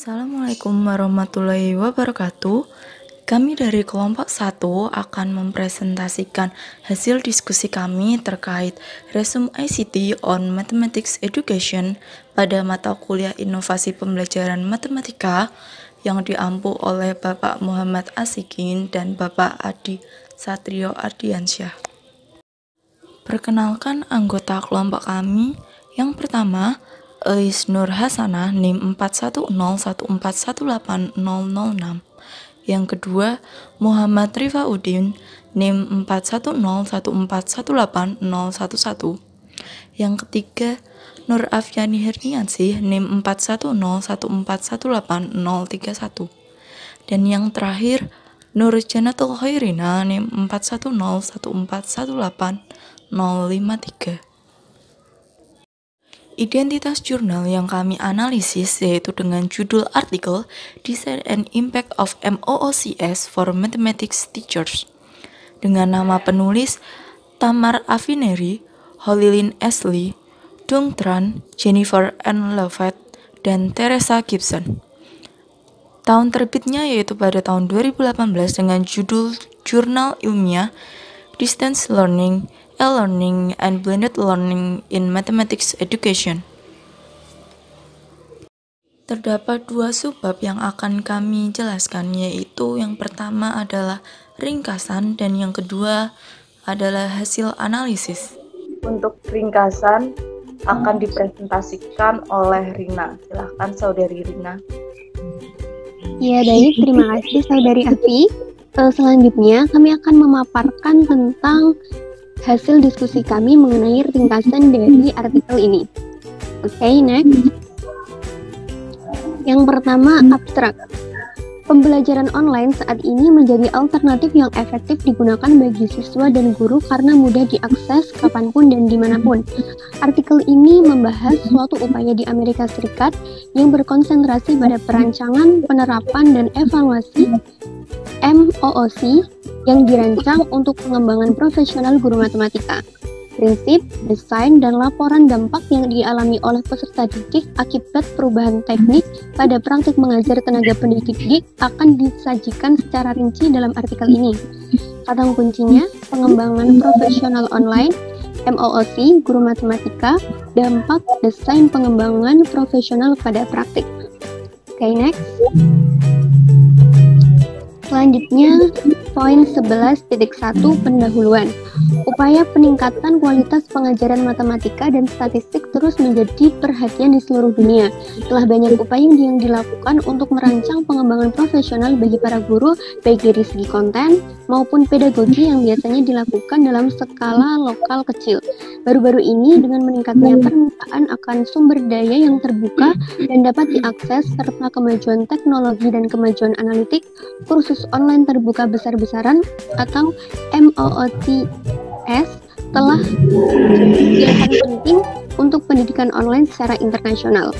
Assalamualaikum warahmatullahi wabarakatuh. Kami dari kelompok 1 akan mempresentasikan hasil diskusi kami terkait resume ICT on Mathematics Education pada mata kuliah Inovasi Pembelajaran Matematika yang diampu oleh Bapak Muhammad Asikin dan Bapak Adi Satrio Ardiansyah. Perkenalkan anggota kelompok kami. Yang pertama, Eis Nur Hasanah NIM 4101418006. Yang kedua, Muhammad Rifauddin NIM 4101418011. Yang ketiga, Nur Afyani Herniansih NIM 4101418031. Dan yang terakhir, Nur Janatul Khairina NIM 4101418053. Identitas jurnal yang kami analisis yaitu dengan judul artikel Design and Impact of MOOCs for Mathematics Teachers dengan nama penulis Tamar Afineri, Holilin Ashley, Dung Tran, Jennifer N. Lovett, dan Teresa Gibson. Tahun terbitnya yaitu pada tahun 2018 dengan judul Jurnal Ilmiah Distance Learning, E-Learning, and Blended Learning in Mathematics Education. Terdapat dua subbab yang akan kami jelaskan, yaitu yang pertama adalah ringkasan dan yang kedua adalah hasil analisis. Untuk ringkasan akan dipresentasikan oleh Rina. Silahkan Saudari Rina. Ya baik, terima kasih Saudari Afi. Selanjutnya kami akan memaparkan tentang hasil diskusi kami mengenai ringkasan dari artikel ini. Oke, next. Yang pertama, abstrak. Pembelajaran online saat ini menjadi alternatif yang efektif digunakan bagi siswa dan guru karena mudah diakses kapanpun dan dimanapun. Artikel ini membahas suatu upaya di Amerika Serikat yang berkonsentrasi pada perancangan, penerapan, dan evaluasi MOOC yang dirancang untuk pengembangan profesional guru matematika. Prinsip, desain, dan laporan dampak yang dialami oleh peserta didik akibat perubahan teknik pada praktik mengajar tenaga pendidik akan disajikan secara rinci dalam artikel ini. Kata kuncinya, pengembangan profesional online, MOOC, guru matematika, dampak desain pengembangan profesional pada praktik. Oke, next. Selanjutnya, poin 11.1 pendahuluan. Upaya peningkatan kualitas pengajaran matematika dan statistik terus menjadi perhatian di seluruh dunia. Telah banyak upaya yang dilakukan untuk merancang pengembangan profesional bagi para guru, baik dari segi konten maupun pedagogi yang biasanya dilakukan dalam skala lokal kecil. Baru-baru ini, dengan meningkatnya permintaan akan sumber daya yang terbuka dan dapat diakses, serta kemajuan teknologi dan kemajuan analitik, kursus online terbuka besar-besaran atau MOOCs telah menjadi pilihan penting untuk pendidikan online secara internasional.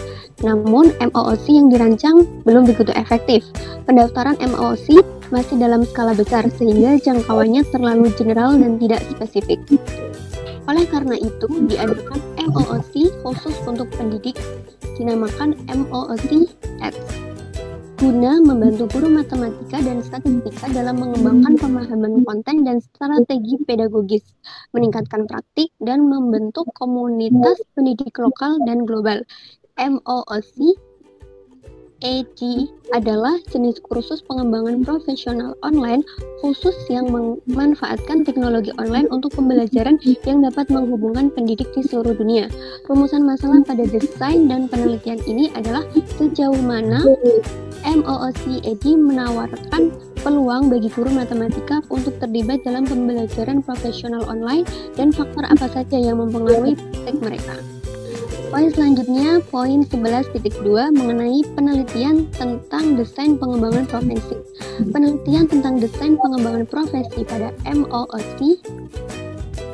Namun, MOOC yang dirancang belum begitu efektif. Pendaftaran MOOC masih dalam skala besar sehingga jangkauannya terlalu general dan tidak spesifik. Oleh karena itu, diadakan MOOC khusus untuk pendidik, dinamakan MOOC X, guna membantu guru matematika dan statistika dalam mengembangkan pemahaman konten dan strategi pedagogis, meningkatkan praktik, dan membentuk komunitas pendidik lokal dan global. MOOC ED adalah jenis kursus pengembangan profesional online khusus yang memanfaatkan teknologi online untuk pembelajaran yang dapat menghubungkan pendidik di seluruh dunia. Rumusan masalah pada desain dan penelitian ini adalah sejauh mana MOOC ED menawarkan peluang bagi guru matematika untuk terlibat dalam pembelajaran profesional online dan faktor apa saja yang mempengaruhi praktik mereka. Poin selanjutnya, poin 11.2 mengenai penelitian tentang desain pengembangan profesi. Penelitian tentang desain pengembangan profesi pada MOOC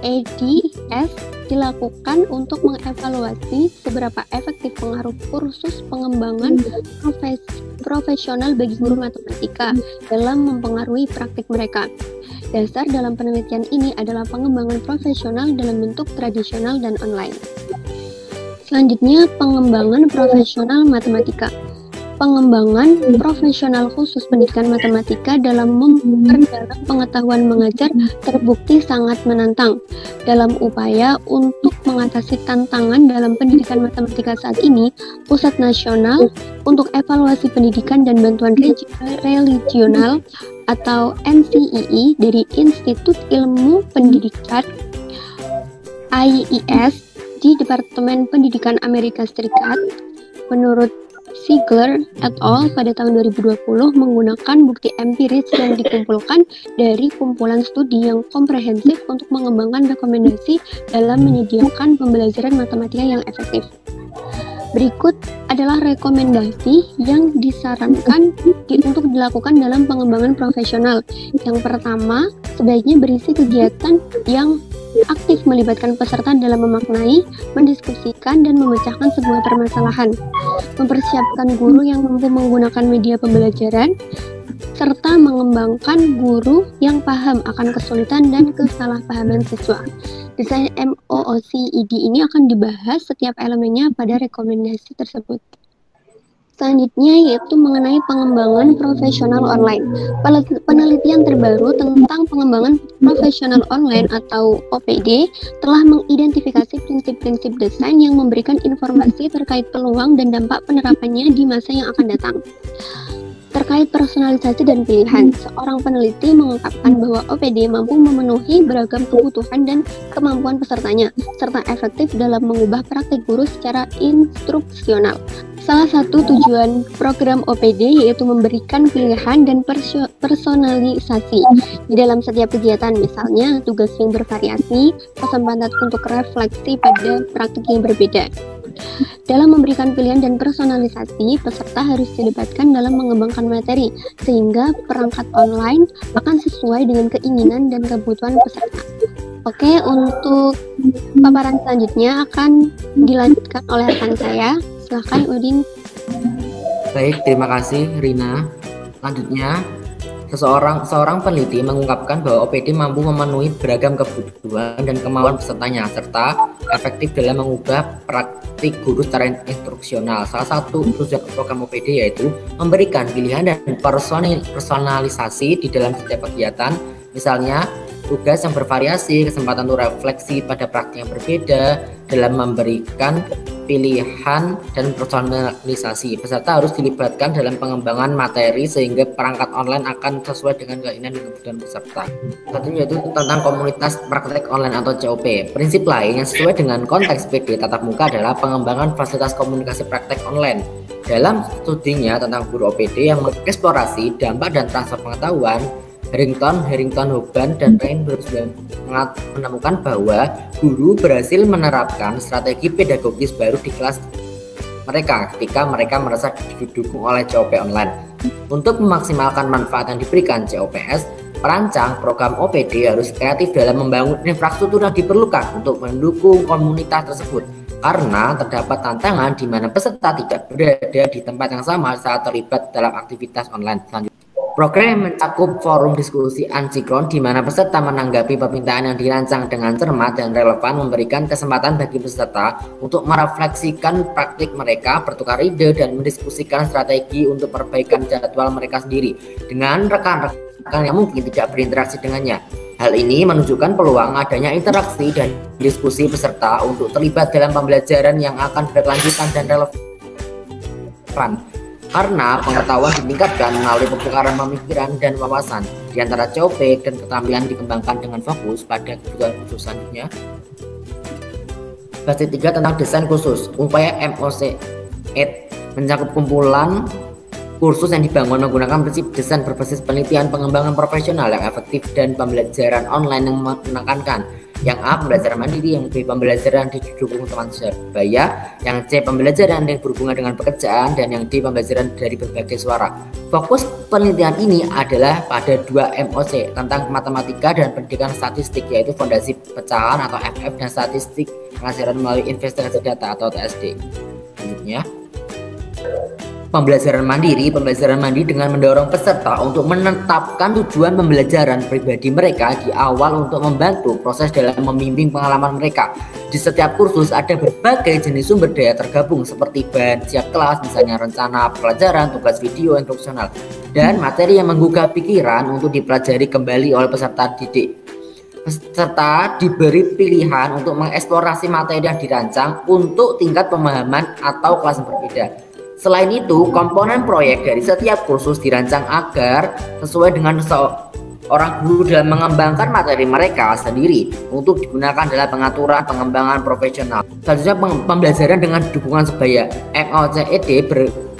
EDS dilakukan untuk mengevaluasi seberapa efektif pengaruh kursus pengembangan profesional bagi guru matematika dalam mempengaruhi praktik mereka. Dasar dalam penelitian ini adalah pengembangan profesional dalam bentuk tradisional dan online. Selanjutnya, pengembangan profesional matematika. pengembangan profesional khusus pendidikan matematika dalam memperdalam pengetahuan mengajar terbukti sangat menantang. Dalam upaya untuk mengatasi tantangan dalam pendidikan matematika saat ini, Pusat Nasional untuk Evaluasi Pendidikan dan Bantuan Regional atau NCEE dari Institut Ilmu Pendidikan IES di Departemen Pendidikan Amerika Serikat, menurut Ziegler et al. Pada tahun 2020 menggunakan bukti empiris yang dikumpulkan dari kumpulan studi yang komprehensif untuk mengembangkan rekomendasi dalam menyediakan pembelajaran matematika yang efektif. Berikut adalah rekomendasi yang disarankan untuk dilakukan dalam pengembangan profesional. Yang pertama, sebaiknya berisi kegiatan yang aktif melibatkan peserta dalam memaknai, mendiskusikan, dan memecahkan sebuah permasalahan. Mempersiapkan guru yang mampu menggunakan media pembelajaran, serta mengembangkan guru yang paham akan kesulitan dan kesalahpahaman siswa. Desain MOOC-ID ini akan dibahas setiap elemennya pada rekomendasi tersebut. Selanjutnya yaitu mengenai pengembangan profesional online. Penelitian terbaru tentang pengembangan profesional online atau OPD telah mengidentifikasi prinsip-prinsip desain yang memberikan informasi terkait peluang dan dampak penerapannya di masa yang akan datang. Terkait personalisasi dan pilihan, seorang peneliti mengungkapkan bahwa OPD mampu memenuhi beragam kebutuhan dan kemampuan pesertanya, serta efektif dalam mengubah praktik guru secara instruksional. Salah satu tujuan program OPD yaitu memberikan pilihan dan personalisasi di dalam setiap kegiatan, misalnya tugas yang bervariasi, kesempatan untuk refleksi pada praktik yang berbeda. Dalam memberikan pilihan dan personalisasi, peserta harus dilibatkan dalam mengembangkan materi, sehingga perangkat online akan sesuai dengan keinginan dan kebutuhan peserta. Oke, untuk paparan selanjutnya akan dilanjutkan oleh rekan saya. Silahkan Udin. Baik, terima kasih Rina. Selanjutnya, seorang peneliti mengungkapkan bahwa OPD mampu memenuhi beragam kebutuhan dan kemauan pesertanya, serta efektif dalam mengubah praktik guru secara instruksional. Salah satu tujuan program OPD yaitu memberikan pilihan dan personalisasi di dalam setiap kegiatan, misalnya tugas yang bervariasi, kesempatan untuk refleksi pada praktik yang berbeda. Dalam memberikan pilihan dan personalisasi, peserta harus dilibatkan dalam pengembangan materi sehingga perangkat online akan sesuai dengan keinginan dan kebutuhan peserta. Satunya yaitu tentang komunitas praktek online atau COP. Prinsip lain yang sesuai dengan konteks PD tatap muka adalah pengembangan fasilitas komunikasi praktek online. Dalam studinya tentang guru OPD yang mengeksplorasi dampak dan transfer pengetahuan, Harrington, Hoban, dan Rain menemukan bahwa guru berhasil menerapkan strategi pedagogis baru di kelas mereka ketika mereka merasa didukung oleh COP online. Untuk memaksimalkan manfaat yang diberikan COPS, perancang program OPD harus kreatif dalam membangun infrastruktur yang diperlukan untuk mendukung komunitas tersebut, karena terdapat tantangan di mana peserta tidak berada di tempat yang sama saat terlibat dalam aktivitas online selanjutnya. Program mencakup forum diskusi ansikron di mana peserta menanggapi permintaan yang dirancang dengan cermat dan relevan, memberikan kesempatan bagi peserta untuk merefleksikan praktik mereka, bertukar ide, dan mendiskusikan strategi untuk perbaikan jadwal mereka sendiri dengan rekan-rekan yang mungkin tidak berinteraksi dengannya. Hal ini menunjukkan peluang adanya interaksi dan diskusi peserta untuk terlibat dalam pembelajaran yang akan berkelanjutan dan relevan. Karena pengetahuan ditingkatkan melalui pertukaran pemikiran dan wawasan di antara COP dan keterampilan dikembangkan dengan fokus pada kebutuhan khusus. Selanjutnya, basis 3 tentang desain khusus. Upaya MOOC mencakup kumpulan kursus yang dibangun menggunakan prinsip desain berbasis penelitian, pengembangan profesional yang efektif, dan pembelajaran online yang menekankan yang A, pembelajaran mandiri, yang B, pembelajaran didukung teman sebaya, yang C, pembelajaran yang berhubungan dengan pekerjaan, dan yang D, pembelajaran dari berbagai suara. Fokus penelitian ini adalah pada 2 MOOC tentang matematika dan pendidikan statistik, yaitu fondasi pecahan atau FF dan statistik pengajaran melalui investigasi data atau TSD. Selanjutnya, Pembelajaran mandiri dengan mendorong peserta untuk menetapkan tujuan pembelajaran pribadi mereka di awal untuk membantu proses dalam membimbing pengalaman mereka. Di setiap kursus ada berbagai jenis sumber daya tergabung seperti bahan siap kelas, misalnya rencana pelajaran, tugas video, instruksional, dan materi yang menggugah pikiran untuk dipelajari kembali oleh peserta didik. Peserta diberi pilihan untuk mengeksplorasi materi yang dirancang untuk tingkat pemahaman atau kelas yang berbeda. Selain itu, komponen proyek dari setiap kursus dirancang agar sesuai dengan seorang guru dalam mengembangkan materi mereka sendiri untuk digunakan dalam pengaturan pengembangan profesional. Selanjutnya, pembelajaran dengan dukungan sebaya. MOOC-ED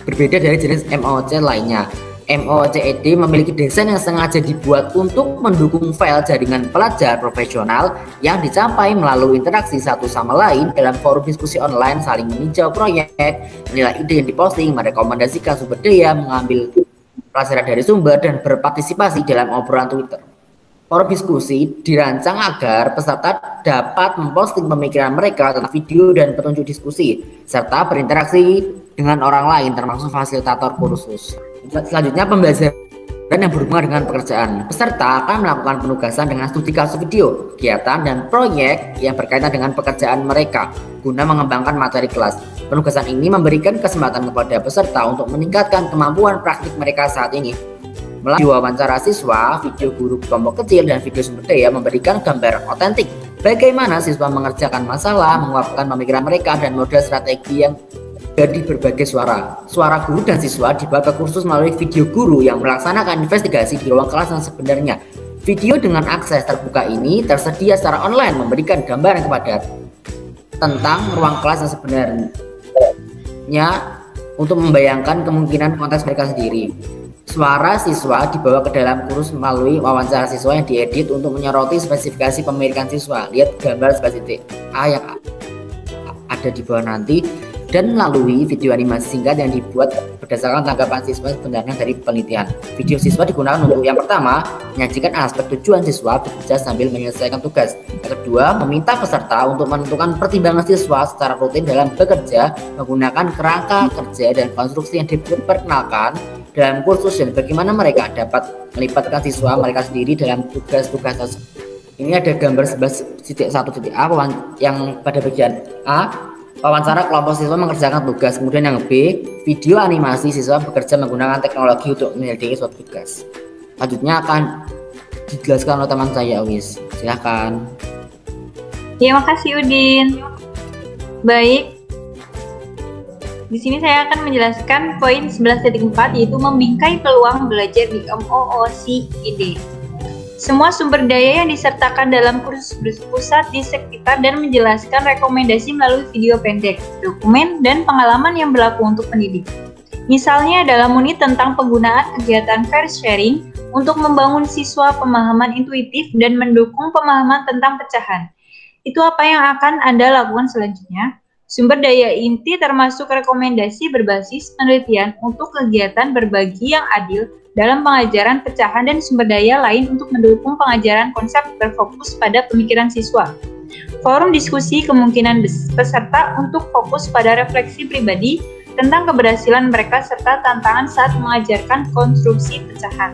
berbeda dari jenis MOOC lainnya. MOOC-ED memiliki desain yang sengaja dibuat untuk mendukung file jaringan pelajar profesional yang dicapai melalui interaksi satu sama lain dalam forum diskusi online, saling meninjau proyek, menilai ide yang diposting, merekomendasikan sumber daya, mengambil pelajaran dari sumber, dan berpartisipasi dalam obrolan Twitter. Forum diskusi dirancang agar peserta dapat memposting pemikiran mereka tentang video dan petunjuk diskusi, serta berinteraksi dengan orang lain termasuk fasilitator kursus. Selanjutnya, pembelajaran yang berhubungan dengan pekerjaan. Peserta akan melakukan penugasan dengan studi kasus video, kegiatan, dan proyek yang berkaitan dengan pekerjaan mereka guna mengembangkan materi kelas. Penugasan ini memberikan kesempatan kepada peserta untuk meningkatkan kemampuan praktik mereka saat ini. Melalui wawancara siswa, video guru kelompok kecil, dan video sumber daya memberikan gambaran otentik bagaimana siswa mengerjakan masalah, menguapkan pemikiran mereka, dan model strategi yang dari berbagai suara guru dan siswa dibawa ke kursus melalui video guru yang melaksanakan investigasi di ruang kelas yang sebenarnya. Video dengan akses terbuka ini tersedia secara online, memberikan gambaran kepada tentang ruang kelas yang sebenarnya untuk membayangkan kemungkinan konteks mereka sendiri. Suara siswa dibawa ke dalam kursus melalui wawancara siswa yang diedit untuk menyoroti spesifikasi pemilikan siswa. Lihat gambar spesifik A yang ada di bawah nanti, dan melalui video animasi singkat yang dibuat berdasarkan tanggapan siswa sebenarnya dari penelitian. Video siswa digunakan untuk yang pertama, menyajikan aspek tujuan siswa bekerja sambil menyelesaikan tugas. Yang kedua, meminta peserta untuk menentukan pertimbangan siswa secara rutin dalam bekerja menggunakan kerangka kerja dan konstruksi yang diperkenalkan dalam kursus, dan bagaimana mereka dapat melibatkan siswa mereka sendiri dalam tugas-tugas tersebut. Ini ada gambar 11.1.a yang pada bagian A, wawancara kelompok siswa mengerjakan tugas. Kemudian yang B, video animasi siswa bekerja menggunakan teknologi untuk menyelidiki suatu tugas. Selanjutnya akan dijelaskan oleh teman saya, Awis. Silahkan. Terima kasih, Udin. Baik. Di sini saya akan menjelaskan poin 11.4, yaitu membingkai peluang belajar di MOOC-ED. Semua sumber daya yang disertakan dalam kursus berpusat di sekitar dan menjelaskan rekomendasi melalui video pendek, dokumen, dan pengalaman yang berlaku untuk pendidik. Misalnya dalam unit tentang penggunaan kegiatan fair sharing untuk membangun siswa pemahaman intuitif dan mendukung pemahaman tentang pecahan. Itu apa yang akan Anda lakukan selanjutnya. Sumber daya inti termasuk rekomendasi berbasis penelitian untuk kegiatan berbagi yang adil dalam pengajaran pecahan dan sumber daya lain untuk mendukung pengajaran konsep berfokus pada pemikiran siswa. Forum diskusi kemungkinan peserta untuk fokus pada refleksi pribadi tentang keberhasilan mereka serta tantangan saat mengajarkan konstruksi pecahan.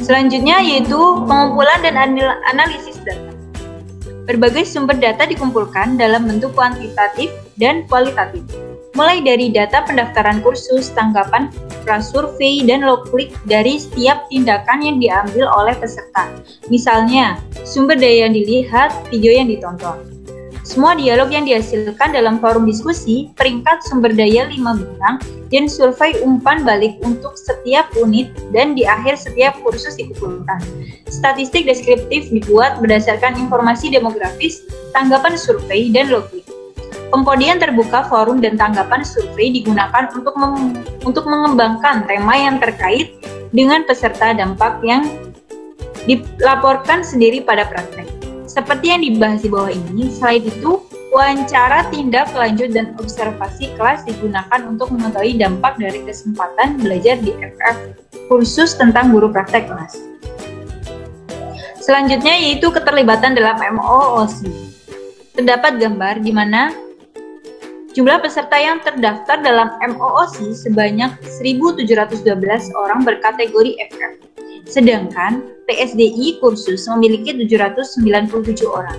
Selanjutnya yaitu pengumpulan dan analisis data. Berbagai sumber data dikumpulkan dalam bentuk kuantitatif dan kualitatif, mulai dari data pendaftaran kursus, tanggapan prasurvei, dan log-klik dari setiap tindakan yang diambil oleh peserta. Misalnya, sumber daya yang dilihat, video yang ditonton. Semua dialog yang dihasilkan dalam forum diskusi, peringkat sumber daya 5 bintang, dan survei umpan balik untuk setiap unit, dan di akhir setiap kursus dikumpulkan. Statistik deskriptif dibuat berdasarkan informasi demografis, tanggapan survei, dan log-klik. Pengkodian terbuka forum dan tanggapan survei digunakan untuk mengembangkan tema yang terkait dengan peserta dampak yang dilaporkan sendiri pada praktek. Seperti yang dibahas di bawah ini, selain itu, wawancara tindak lanjut dan observasi kelas digunakan untuk mengetahui dampak dari kesempatan belajar di FF kursus tentang guru praktek kelas. Selanjutnya yaitu keterlibatan dalam MOOC. Terdapat gambar di mana Jumlah peserta yang terdaftar dalam MOOC sebanyak 1.712 orang berkategori FF, sedangkan PSDI kursus memiliki 797 orang.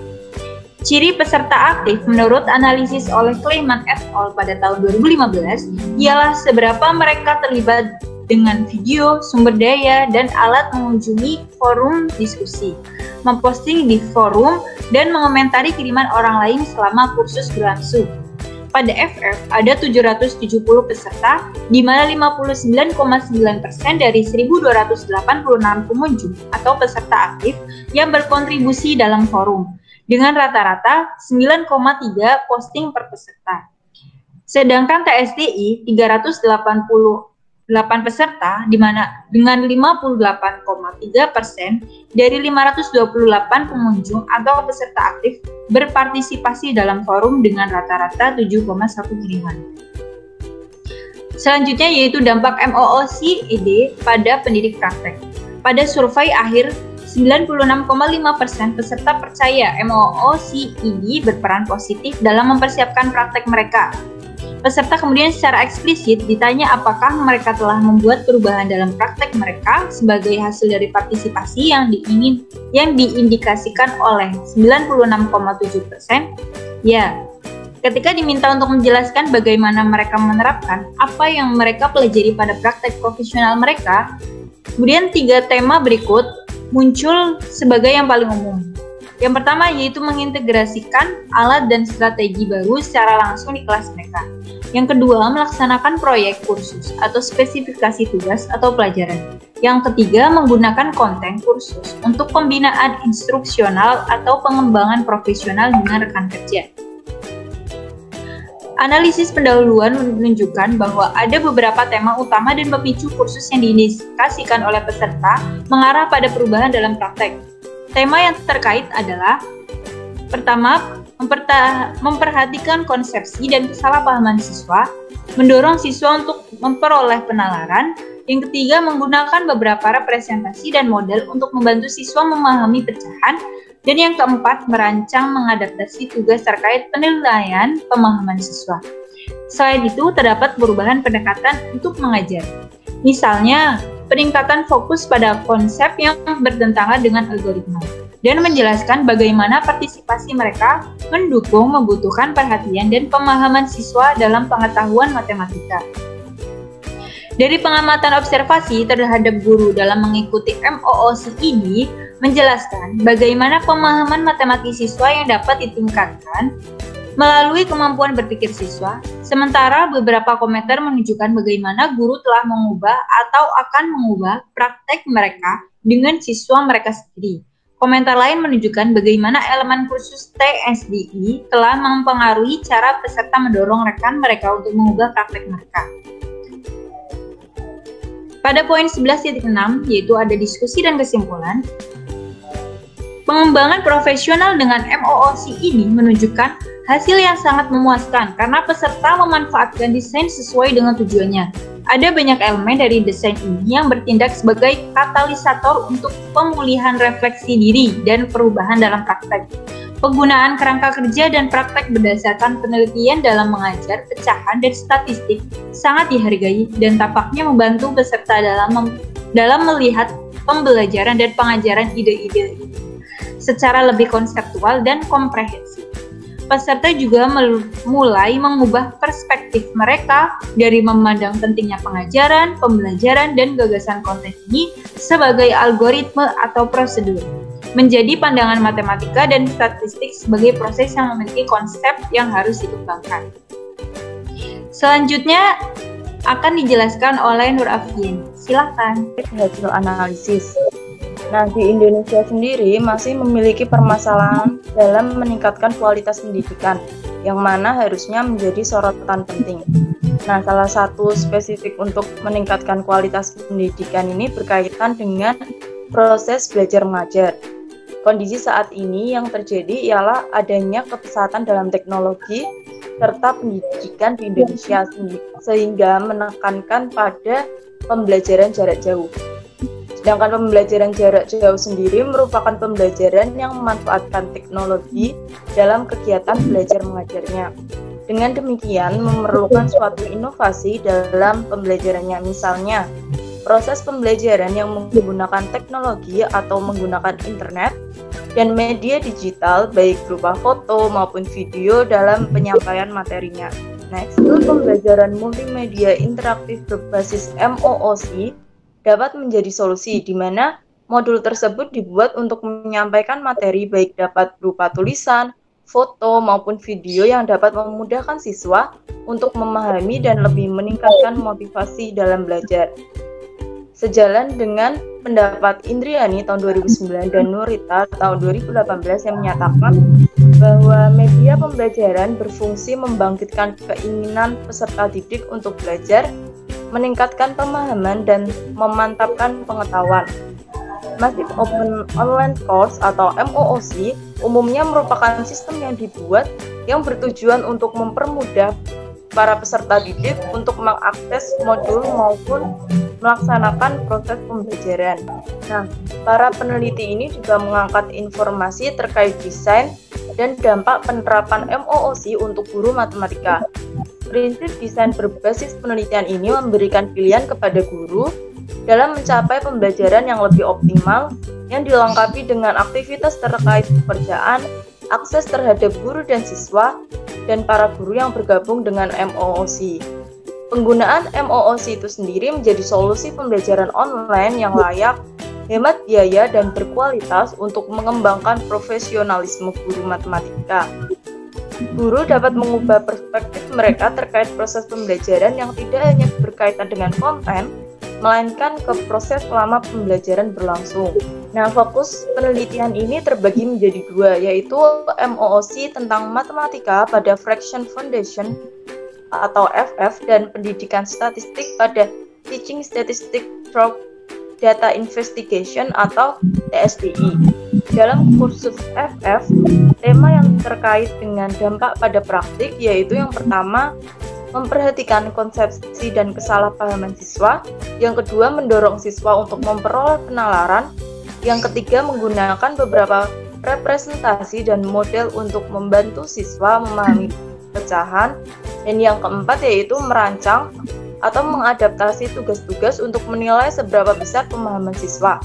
Ciri peserta aktif menurut analisis oleh Kleiman et al. Pada tahun 2015 ialah seberapa mereka terlibat dengan video, sumber daya, dan alat mengunjungi forum diskusi, memposting di forum, dan mengomentari kiriman orang lain selama kursus berlangsung. Pada FF ada 770 peserta, di mana 59,9% dari 1.286 pengunjung atau peserta aktif yang berkontribusi dalam forum, dengan rata-rata 9,3 posting per peserta. Sedangkan TSDI 388 peserta, di mana dengan 58,3% dari 528 pengunjung atau peserta aktif berpartisipasi dalam forum dengan rata-rata 7,1 kiriman. Selanjutnya yaitu dampak MOOC ED pada pendidik praktek. Pada survei akhir, 96,5% peserta percaya MOOC ED berperan positif dalam mempersiapkan praktek mereka. Peserta kemudian secara eksplisit ditanya apakah mereka telah membuat perubahan dalam praktek mereka sebagai hasil dari partisipasi yang diindikasikan oleh 96,7%. Ya, ketika diminta untuk menjelaskan bagaimana mereka menerapkan apa yang mereka pelajari pada praktek profesional mereka, kemudian 3 tema berikut muncul sebagai yang paling umum. Yang pertama yaitu mengintegrasikan alat dan strategi baru secara langsung di kelas mereka. Yang kedua, melaksanakan proyek kursus atau spesifikasi tugas atau pelajaran. Yang ketiga, menggunakan konten kursus untuk pembinaan instruksional atau pengembangan profesional dengan rekan kerja. Analisis pendahuluan menunjukkan bahwa ada beberapa tema utama dan pemicu kursus yang diindikasikan oleh peserta mengarah pada perubahan dalam praktek. Tema yang terkait adalah: pertama, memperhatikan konsepsi dan kesalahpahaman siswa, mendorong siswa untuk memperoleh penalaran. Yang ketiga, menggunakan beberapa representasi dan model untuk membantu siswa memahami pecahan. Dan yang keempat, merancang mengadaptasi tugas terkait penilaian pemahaman siswa. Selain itu, terdapat perubahan pendekatan untuk mengajar. Misalnya, peningkatan fokus pada konsep yang bertentangan dengan algoritma, dan menjelaskan bagaimana partisipasi mereka mendukung membutuhkan perhatian dan pemahaman siswa dalam pengetahuan matematika. Dari pengamatan observasi terhadap guru dalam mengikuti MOOC ini, menjelaskan bagaimana pemahaman matematika siswa yang dapat ditingkatkan melalui kemampuan berpikir siswa, sementara beberapa komentar menunjukkan bagaimana guru telah mengubah atau akan mengubah praktek mereka dengan siswa mereka sendiri. Komentar lain menunjukkan bagaimana elemen kursus TSDI telah mempengaruhi cara peserta mendorong rekan mereka untuk mengubah praktek mereka. Pada poin 11.6, yaitu ada diskusi dan kesimpulan, pengembangan profesional dengan MOOC ini menunjukkan hasil yang sangat memuaskan karena peserta memanfaatkan desain sesuai dengan tujuannya. Ada banyak elemen dari desain ini yang bertindak sebagai katalisator untuk pemulihan refleksi diri dan perubahan dalam praktek. Penggunaan kerangka kerja dan praktek berdasarkan penelitian dalam mengajar, pecahan, dan statistik sangat dihargai dan tampaknya membantu peserta dalam melihat pembelajaran dan pengajaran ide-ide ini secara lebih konseptual dan komprehensif. Peserta juga mulai mengubah perspektif mereka dari memandang pentingnya pengajaran, pembelajaran, dan gagasan konten ini sebagai algoritma atau prosedur, menjadi pandangan matematika dan statistik sebagai proses yang memiliki konsep yang harus dikembangkan. Selanjutnya akan dijelaskan oleh Nur Afien. Silakan. Hasil analisis. Nah, di Indonesia sendiri masih memiliki permasalahan dalam meningkatkan kualitas pendidikan, yang mana harusnya menjadi sorotan penting. Nah, salah satu spesifik untuk meningkatkan kualitas pendidikan ini berkaitan dengan proses belajar mengajar. Kondisi saat ini yang terjadi ialah adanya kepesatan dalam teknologi serta pendidikan di Indonesia sehingga menekankan pada pembelajaran jarak jauh. Sedangkan pembelajaran jarak jauh sendiri merupakan pembelajaran yang memanfaatkan teknologi dalam kegiatan belajar mengajarnya. Dengan demikian, memerlukan suatu inovasi dalam pembelajarannya. Misalnya, proses pembelajaran yang menggunakan teknologi atau menggunakan internet dan media digital, baik berupa foto maupun video dalam penyampaian materinya. Next, pembelajaran multimedia interaktif berbasis MOOC dapat menjadi solusi di mana modul tersebut dibuat untuk menyampaikan materi baik dapat berupa tulisan, foto maupun video yang dapat memudahkan siswa untuk memahami dan lebih meningkatkan motivasi dalam belajar. Sejalan dengan pendapat Indriani tahun 2009 dan Nurita tahun 2018 yang menyatakan bahwa media pembelajaran berfungsi membangkitkan keinginan peserta didik untuk belajar, meningkatkan pemahaman dan memantapkan pengetahuan. Massive Open Online Course atau MOOC umumnya merupakan sistem yang dibuat yang bertujuan untuk mempermudah para peserta didik untuk mengakses modul maupun melaksanakan proses pembelajaran. Nah, para peneliti ini juga mengangkat informasi terkait desain dan dampak penerapan MOOC untuk guru matematika. Prinsip desain berbasis penelitian ini memberikan pilihan kepada guru dalam mencapai pembelajaran yang lebih optimal yang dilengkapi dengan aktivitas terkait pekerjaan, akses terhadap guru dan siswa, dan para guru yang bergabung dengan MOOC. Penggunaan MOOC itu sendiri menjadi solusi pembelajaran online yang layak, hemat biaya, dan berkualitas untuk mengembangkan profesionalisme guru matematika. Guru dapat mengubah perspektif mereka terkait proses pembelajaran yang tidak hanya berkaitan dengan konten, melainkan ke proses selama pembelajaran berlangsung. Nah, fokus penelitian ini terbagi menjadi dua, yaitu MOOC tentang matematika pada Fraction Foundation atau FF dan pendidikan statistik pada Teaching Statistics Through Data Investigation atau TSDI. Dalam kursus FF, tema yang terkait dengan dampak pada praktik yaitu yang pertama, memperhatikan konsepsi dan kesalahpahaman siswa, yang kedua mendorong siswa untuk memperoleh penalaran, yang ketiga menggunakan beberapa representasi dan model untuk membantu siswa memahami pecahan, dan yang keempat yaitu merancang atau mengadaptasi tugas-tugas untuk menilai seberapa besar pemahaman siswa.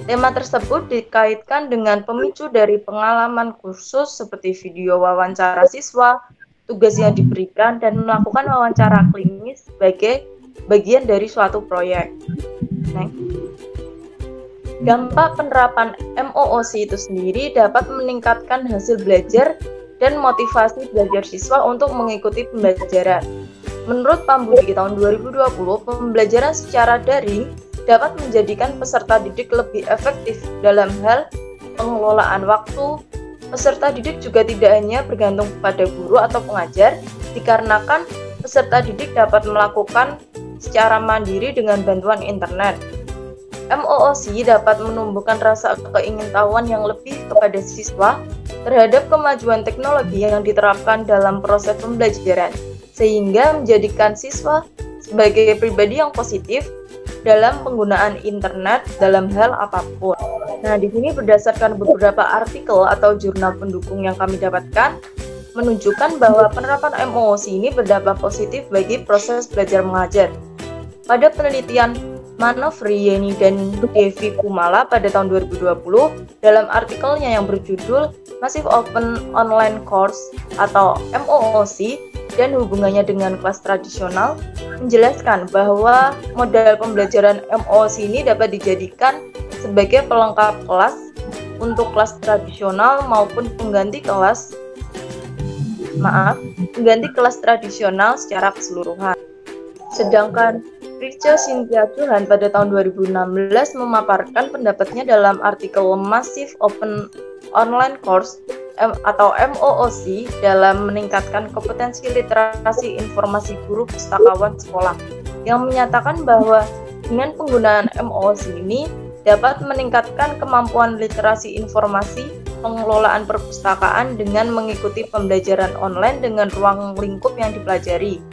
Tema tersebut dikaitkan dengan pemicu dari pengalaman kursus seperti video wawancara siswa, tugas yang diberikan, dan melakukan wawancara klinis sebagai bagian dari suatu proyek. Next. Dampak penerapan MOOC itu sendiri dapat meningkatkan hasil belajar dan motivasi belajar siswa untuk mengikuti pembelajaran. Menurut Pambudi tahun 2020, pembelajaran secara daring dapat menjadikan peserta didik lebih efektif dalam hal pengelolaan waktu. Peserta didik juga tidak hanya bergantung pada guru atau pengajar, dikarenakan peserta didik dapat melakukan secara mandiri dengan bantuan internet. MOOC dapat menumbuhkan rasa keingintahuan yang lebih kepada siswa terhadap kemajuan teknologi yang diterapkan dalam proses pembelajaran, sehingga menjadikan siswa sebagai pribadi yang positif dalam penggunaan internet dalam hal apapun. Nah, di sini berdasarkan beberapa artikel atau jurnal pendukung yang kami dapatkan, menunjukkan bahwa penerapan MOOC ini berdampak positif bagi proses belajar mengajar. Pada penelitian Manofri, Yeni, dan Devi Kumala pada tahun 2020, dalam artikelnya yang berjudul Massive Open Online Course atau MOOC dan hubungannya dengan kelas tradisional, menjelaskan bahwa model pembelajaran MOOC ini dapat dijadikan sebagai pelengkap kelas untuk kelas tradisional maupun pengganti kelas tradisional secara keseluruhan. Sedangkan Richa Cynthia Johan pada tahun 2016 memaparkan pendapatnya dalam artikel Massive Open Online Course atau MOOC dalam meningkatkan kompetensi literasi informasi guru pustakawan sekolah, yang menyatakan bahwa dengan penggunaan MOOC ini dapat meningkatkan kemampuan literasi informasi, pengelolaan perpustakaan dengan mengikuti pembelajaran online dengan ruang lingkup yang dipelajari,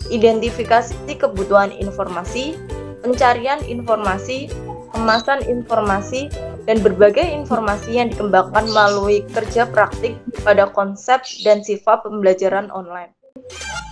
identifikasi kebutuhan informasi, pencarian informasi, kemasan informasi, dan berbagai informasi yang dikembangkan melalui kerja praktik pada konsep dan sifat pembelajaran online. kasih.